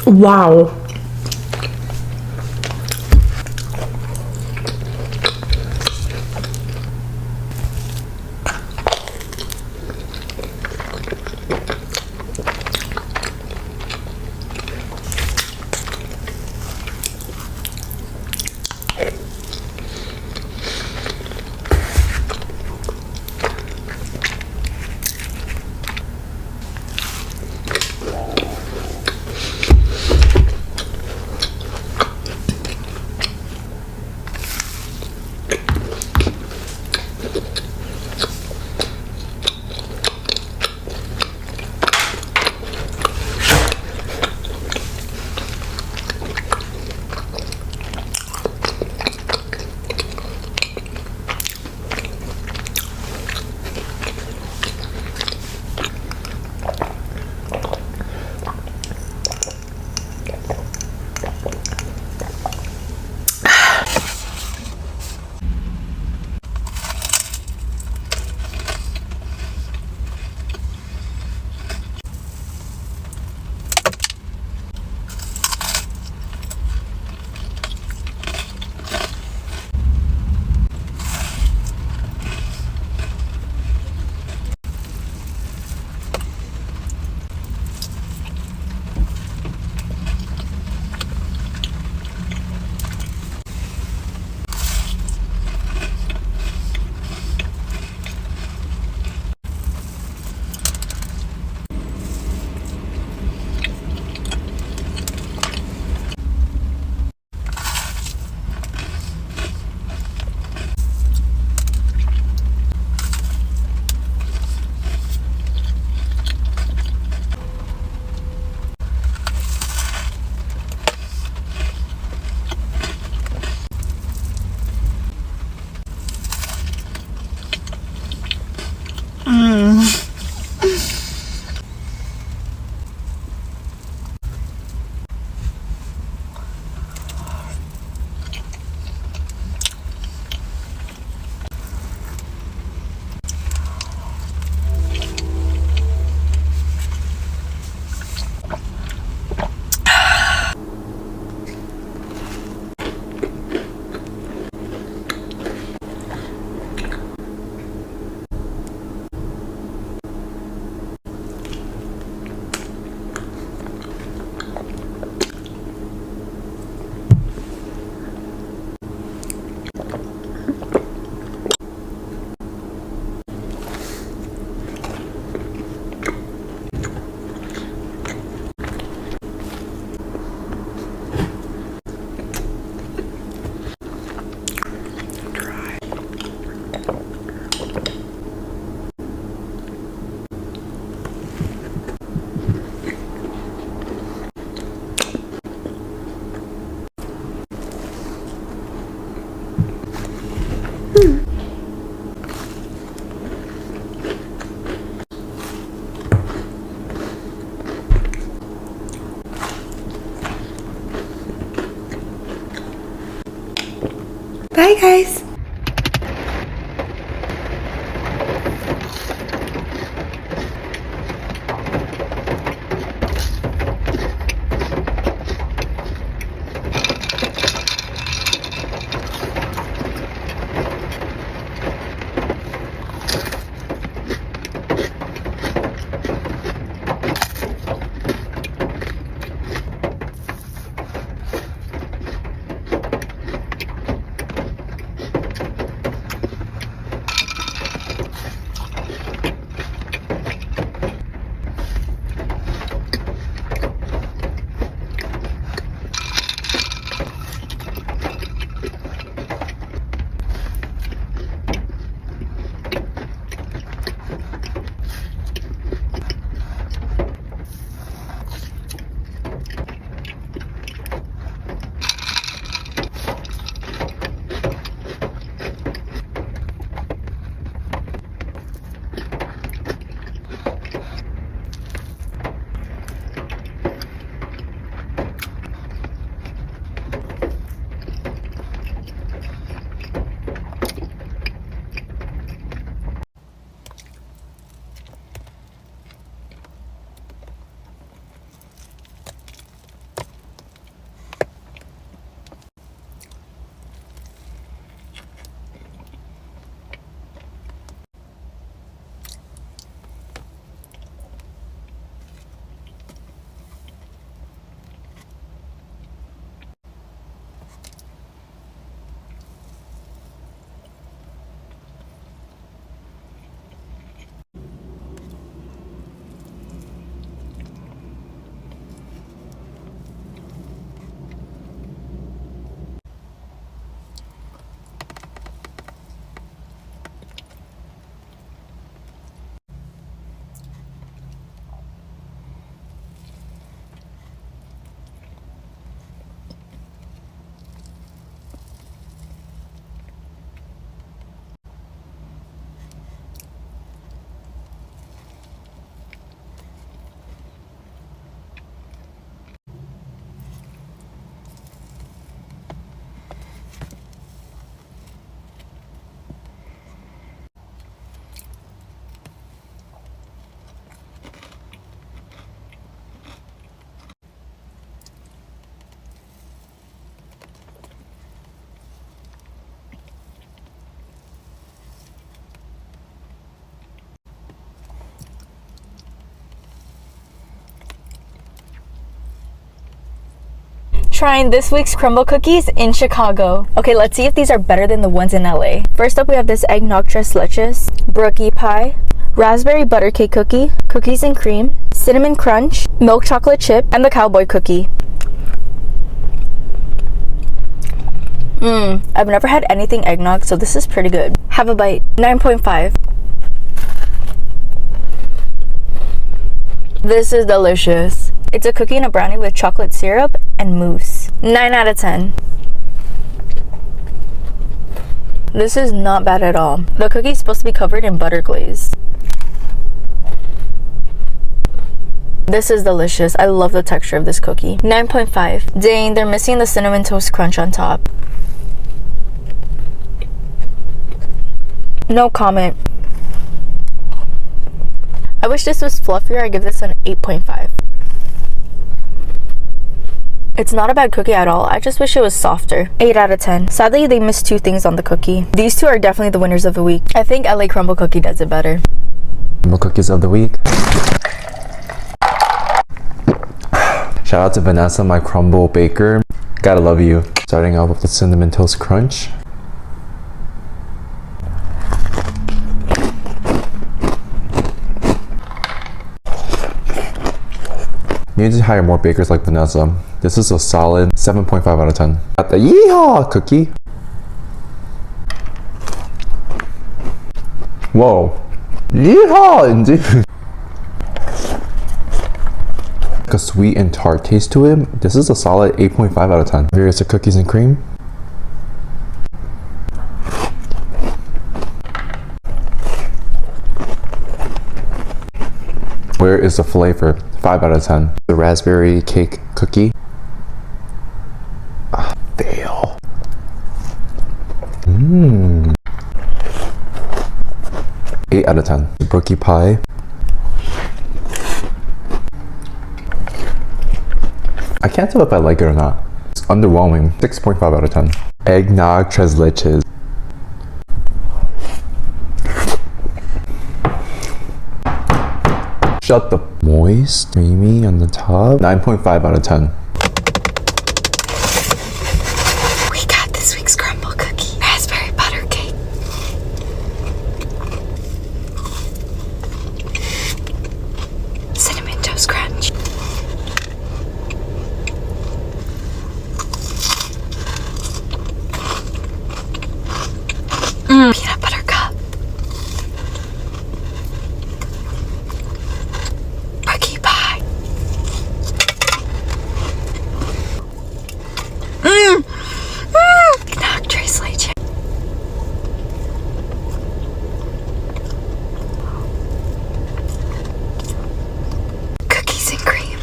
Wow. Bye guys. Trying this week's crumble cookies in Chicago. Okay, let's see if these are better than the ones in LA. First up, we have this eggnog tres leches, brookie pie, raspberry butter cake cookie, cookies and cream, cinnamon crunch, milk chocolate chip, and the cowboy cookie. I've never had anything eggnog, so this is pretty good. Have a bite. 9.5. This is delicious. It's a cookie and a brownie with chocolate syrup and mousse. 9 out of 10. This is not bad at all. The cookie is supposed to be covered in butter glaze. This is delicious. I love the texture of this cookie. 9.5. Dang, they're missing the cinnamon toast crunch on top. No comment. I wish this was fluffier. I give this an 8.5. It's not a bad cookie at all. I just wish it was softer. 8 out of 10. Sadly, they missed 2 things on the cookie. These 2 are definitely the winners of the week. I think LA Crumble Cookie does it better. Crumble cookies of the week. Shout out to Vanessa, my crumble baker. Gotta love you. Starting out with the cinnamon toast crunch. You need to hire more bakers like Vanessa. This is a solid 7.5 out of 10. Got the yeehaw cookie. Whoa. Yeehaw indeed. A sweet and tart taste to it. This is a solid 8.5 out of 10. Here's the cookies and cream. Where is the flavor? 5 out of 10. The raspberry cake cookie. Fail. 8 out of 10. The brookie pie. I can't tell if I like it or not. It's underwhelming. 6.5 out of 10. Eggnog tres leches. Shut the moist, creamy on the top. 9.5 out of 10. We got this week's crumble cookie. Raspberry butter cake. Cinnamon toast crunch. Peanut butter cup. Brookie pie. Eggnog tres leches. Cookies and cream.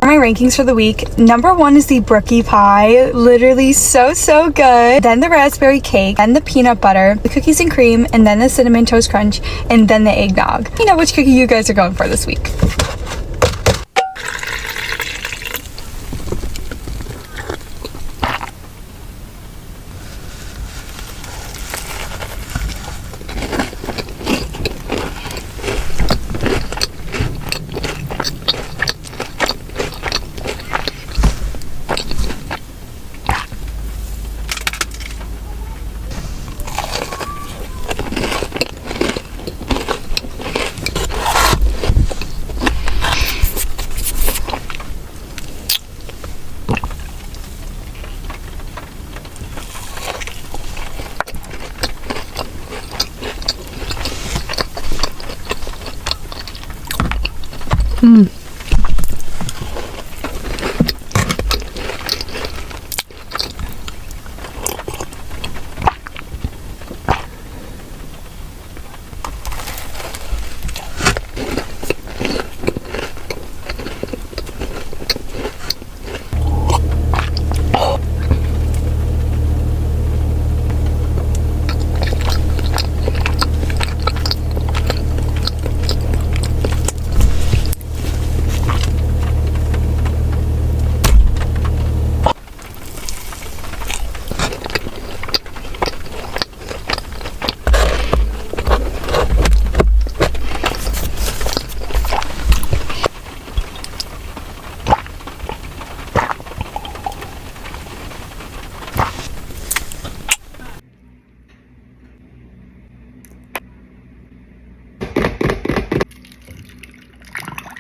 My rankings for the week. Number 1 is the brookie pie. Literally so good. Then the raspberry cake, then the peanut butter, the cookies and cream, and then the cinnamon toast crunch, and then the eggnog. You know which cookie you guys are going for this week.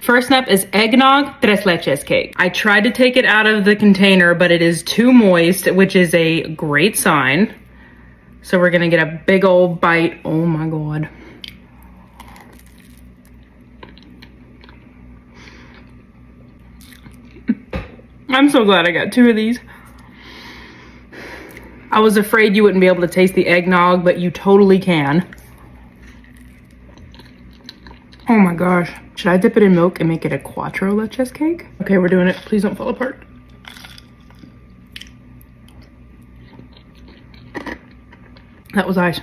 First up is eggnog tres leches cake. I tried to take it out of the container, but it is too moist, which is a great sign. So we're gonna get a big old bite. Oh my God. I'm so glad I got 2 of these. I was afraid you wouldn't be able to taste the eggnog, but you totally can. Oh my gosh. Should I dip it in milk and make it a cuatro leches cake? Okay, we're doing it. Please don't fall apart. That was ice.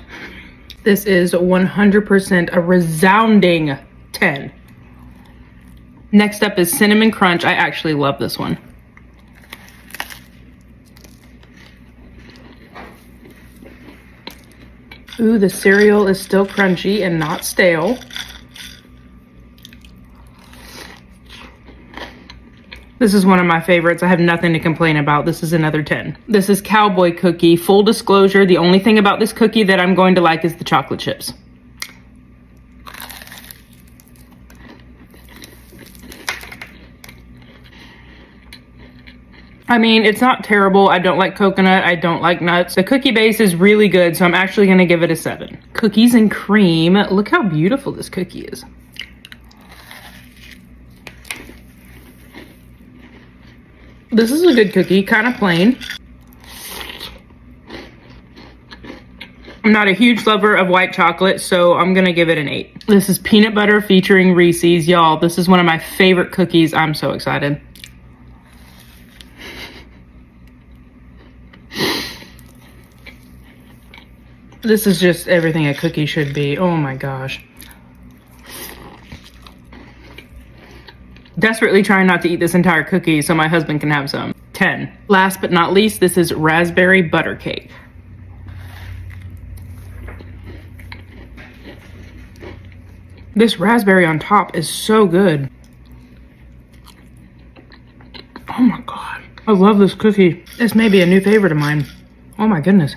This is 100% a resounding 10. Next up is cinnamon crunch. I actually love this one. Ooh, the cereal is still crunchy and not stale. This is one of my favorites. I have nothing to complain about. This is another 10. This is cowboy cookie. Full disclosure, the only thing about this cookie that I'm going to like is the chocolate chips. I mean, it's not terrible. I don't like coconut. I don't like nuts. The cookie base is really good, so I'm actually gonna give it a 7. Cookies and cream. Look how beautiful this cookie is. This is a good cookie, kind of plain. I'm not a huge lover of white chocolate, so I'm gonna give it an 8. This is peanut butter featuring Reese's. Y'all, this is one of my favorite cookies. I'm so excited. This is just everything a cookie should be. Oh my gosh. Desperately trying not to eat this entire cookie so my husband can have some. 10. Last but not least, this is raspberry butter cake. This raspberry on top is so good. Oh my God. I love this cookie. This may be a new favorite of mine. Oh my goodness.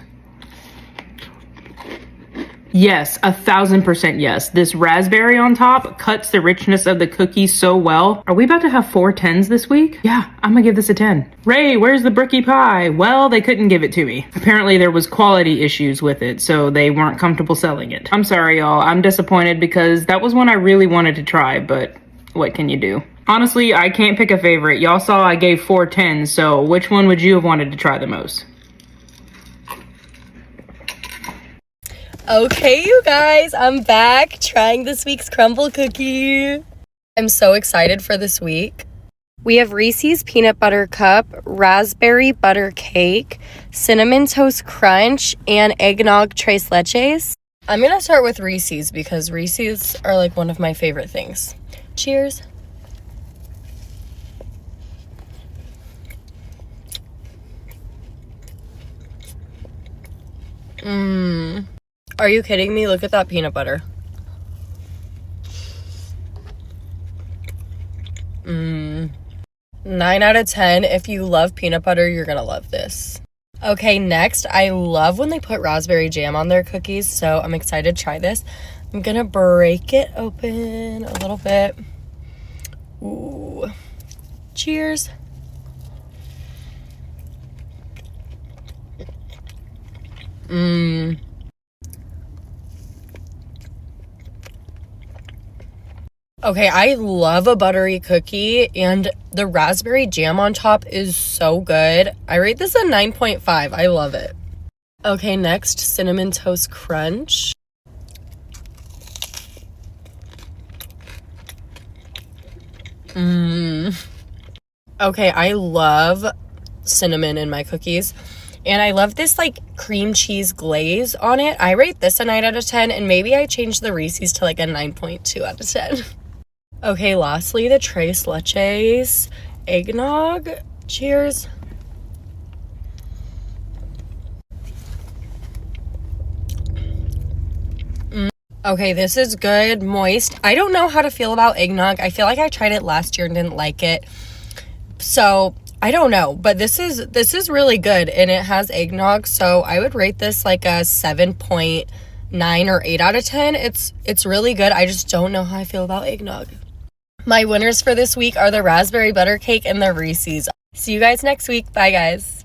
Yes, 1000% yes. This raspberry on top cuts the richness of the cookie so well. Are we about to have 4 10s this week? Yeah, I'm gonna give this a 10. Ray, where's the brookie pie? Well, they couldn't give it to me. Apparently there was quality issues with it, so they weren't comfortable selling it. I'm sorry, y'all. I'm disappointed because that was one I really wanted to try, but what can you do? Honestly, I can't pick a favorite. Y'all saw I gave 4 10s, so which one would you have wanted to try the most? Okay, you guys, I'm back trying this week's crumble cookie. I'm so excited for this week. We have Reese's Peanut Butter Cup, Raspberry Butter Cake, Cinnamon Toast Crunch, and Eggnog Tres Leches. I'm gonna start with Reese's because Reese's are like one of my favorite things. Cheers. Are you kidding me? Look at that peanut butter. 9 out of 10. If you love peanut butter, you're gonna love this. Okay, next, I love when they put raspberry jam on their cookies, so I'm excited to try this. I'm gonna break it open a little bit. Ooh. Cheers. Okay, I love a buttery cookie, and the raspberry jam on top is so good. I rate this a 9.5. I love it. Okay, next, Cinnamon Toast Crunch. Okay, I love cinnamon in my cookies. And I love this like cream cheese glaze on it. I rate this a 9 out of 10, and maybe I changed the Reese's to like a 9.2 out of 10. Okay, lastly, the Tres Leches eggnog. Cheers. Okay, this is good, moist. I don't know how to feel about eggnog. I feel like I tried it last year and didn't like it. So I don't know, but this is really good, and it has eggnog, so I would rate this like a 7.9 or 8 out of 10. It's really good. I just don't know how I feel about eggnog. My winners for this week are the raspberry butter cake and the Reese's. See you guys next week. Bye, guys.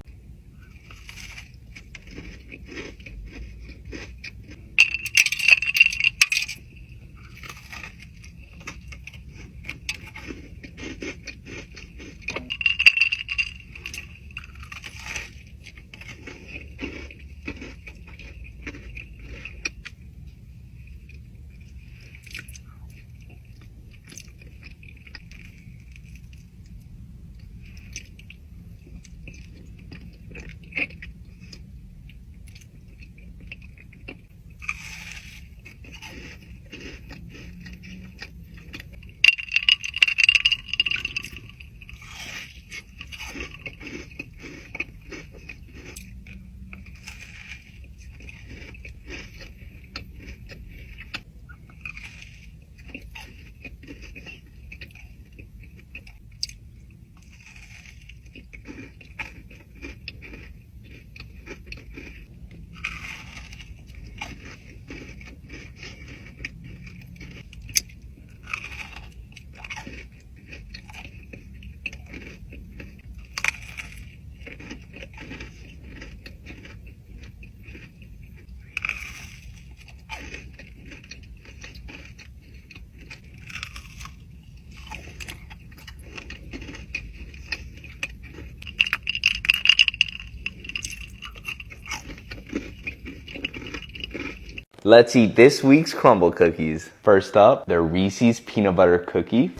Let's eat this week's crumble cookies. First up, the Reese's peanut butter cookie.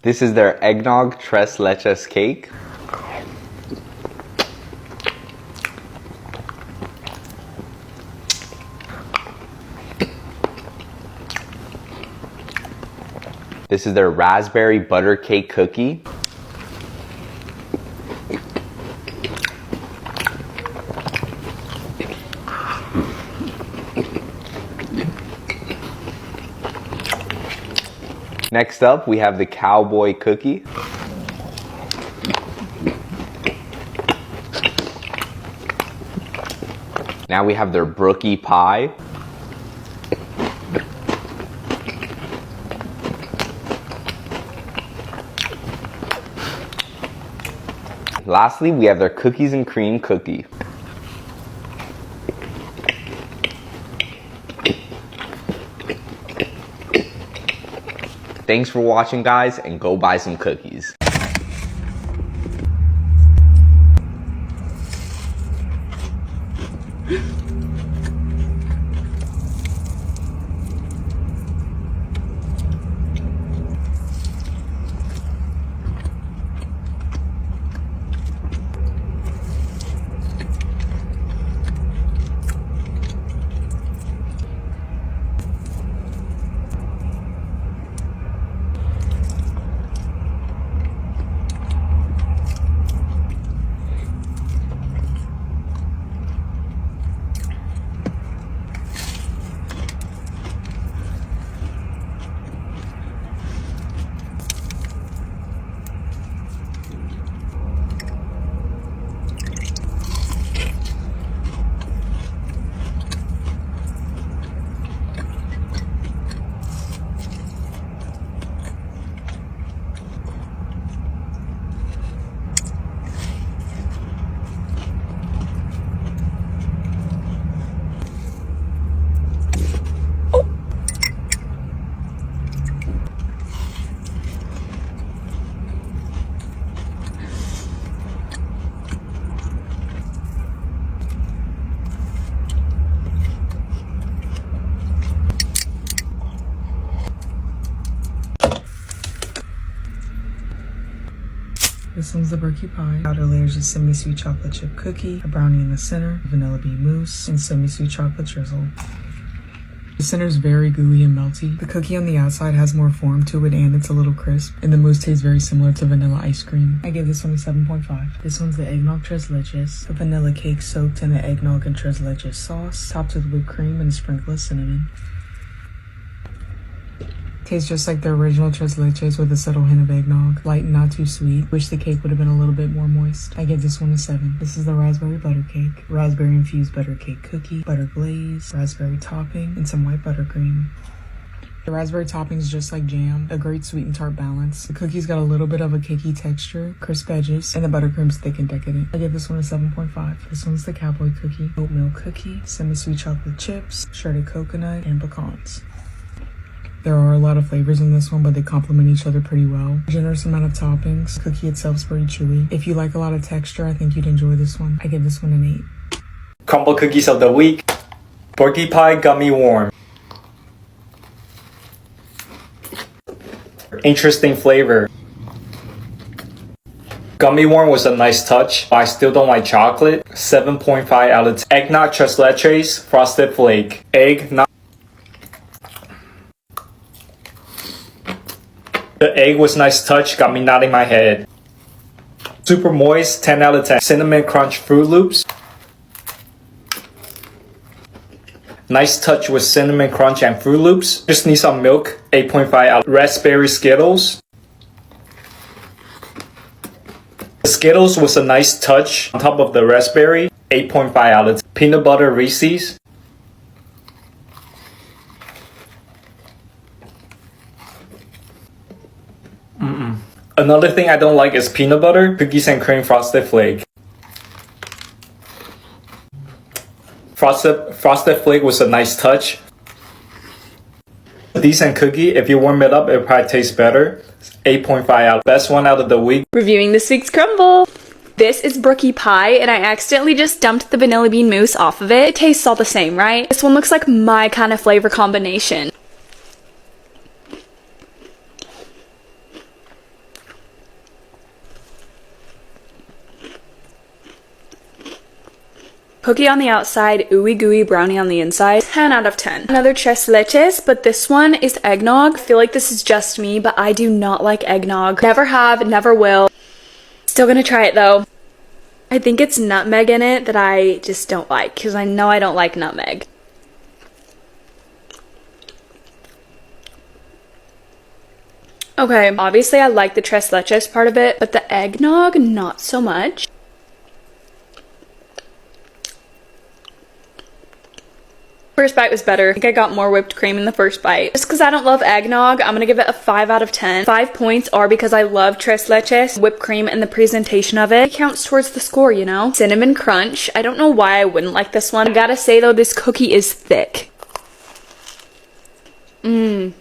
This is their eggnog tres leches cake. This is their raspberry butter cake cookie. Next up, we have the cowboy cookie. Now we have their brookie pie. Lastly, we have their cookies and cream cookie. Thanks for watching, guys, and go buy some cookies. This one's the brookie pie. Outer layers of semi-sweet chocolate chip cookie, a brownie in the center, vanilla bean mousse, and semi-sweet chocolate drizzle. The center is very gooey and melty. The cookie on the outside has more form to it and it's a little crisp. And the mousse tastes very similar to vanilla ice cream. I give this one a 7.5. This one's the eggnog tres leches. The vanilla cake soaked in the eggnog and tres leches sauce, topped with whipped cream and a sprinkle of cinnamon. Tastes just like the original tres leches with a subtle hint of eggnog. Light and not too sweet. Wish the cake would have been a little bit more moist. I give this one a 7. This is the raspberry butter cake. Raspberry infused butter cake cookie, butter glaze, raspberry topping, and some white buttercream. The raspberry topping is just like jam, a great sweet and tart balance. The cookie's got a little bit of a cakey texture, crisp edges, and the buttercream's thick and decadent. I give this one a 7.5. This one's the cowboy cookie, oatmeal cookie, semi-sweet chocolate chips, shredded coconut, and pecans. There are a lot of flavors in this one, but they complement each other pretty well. Generous amount of toppings. The cookie itself is pretty chewy. If you like a lot of texture, I think you'd enjoy this one. I give this one an 8. Crumble cookies of the week. Porky pie gummy worm. Interesting flavor. Gummy worm was a nice touch, but I still don't like chocolate. 7.5 out of 10. Eggnog tres leches, frosted flake. Egg, not. The egg was nice touch, got me nodding my head. Super moist, 10 out of 10. Cinnamon crunch Fruit Loops. Nice touch with cinnamon crunch and Fruit Loops. Just need some milk, 8.5 out. Raspberry Skittles. The Skittles was a nice touch on top of the raspberry, 8.5 out of 10. Peanut butter Reese's. Another thing I don't like is peanut butter, cookies and cream frosted flake. Frosted flake was a nice touch. A decent cookie. If you warm it up, it probably tastes better. 8.5 out. Best one out of the week. Reviewing this week's crumble. This is brookie pie, and I accidentally just dumped the vanilla bean mousse off of it. It tastes all the same, right? This one looks like my kind of flavor combination. Cookie on the outside, ooey gooey brownie on the inside. 10 out of 10. Another tres leches, but this one is eggnog. I feel like this is just me, but I do not like eggnog. Never have, never will. Still gonna try it though. I think it's nutmeg in it that I just don't like, because I know I don't like nutmeg. Okay, obviously I like the tres leches part of it, but the eggnog, not so much. First bite was better. I think I got more whipped cream in the first bite. Just because I don't love eggnog, I'm gonna give it a 5 out of 10. 5 points are because I love tres leches, whipped cream, and the presentation of it. It counts towards the score, you know? Cinnamon crunch. I don't know why I wouldn't like this one. I gotta say though, this cookie is thick. Cinnamon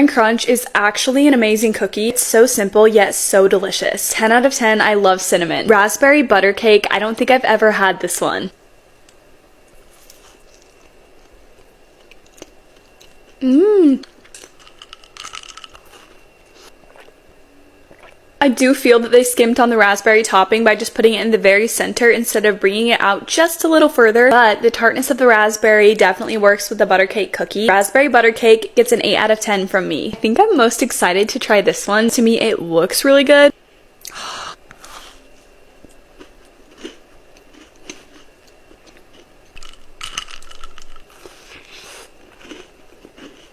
crunch is actually an amazing cookie. It's so simple yet so delicious. 10 out of 10. I love cinnamon. Raspberry butter cake. I don't think I've ever had this one. I do feel that they skimped on the raspberry topping by just putting it in the very center instead of bringing it out just a little further, but the tartness of the raspberry definitely works with the butter cake cookie. Raspberry butter cake gets an 8 out of 10 from me. I think I'm most excited to try this one. To me, it looks really good.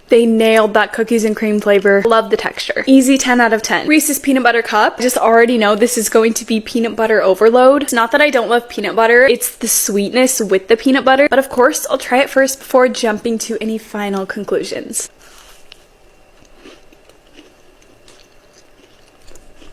They nailed that cookies and cream flavor. Love the texture. Easy 10 out of 10. Reese's peanut butter cup. I just already know this is going to be peanut butter overload. It's not that I don't love peanut butter. It's the sweetness with the peanut butter. But of course, I'll try it first before jumping to any final conclusions.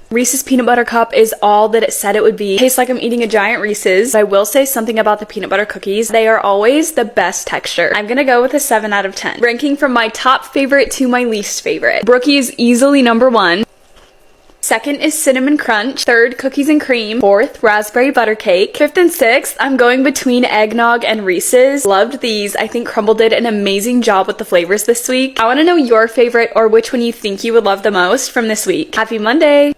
Reese's peanut butter cup is all that it said it would be. Tastes like I'm eating a giant Reese's. I will say something about the peanut butter cookies. They are always the best texture. I'm gonna go with a 7 out of 10. Ranking from my top favorite to my least favorite. Brookie is easily number 1. Second is cinnamon crunch. Third, cookies and cream. Fourth, raspberry butter cake. Fifth and sixth, I'm going between eggnog and Reese's. Loved these. I think Crumble did an amazing job with the flavors this week. I want to know your favorite or which one you think you would love the most from this week. Happy Monday!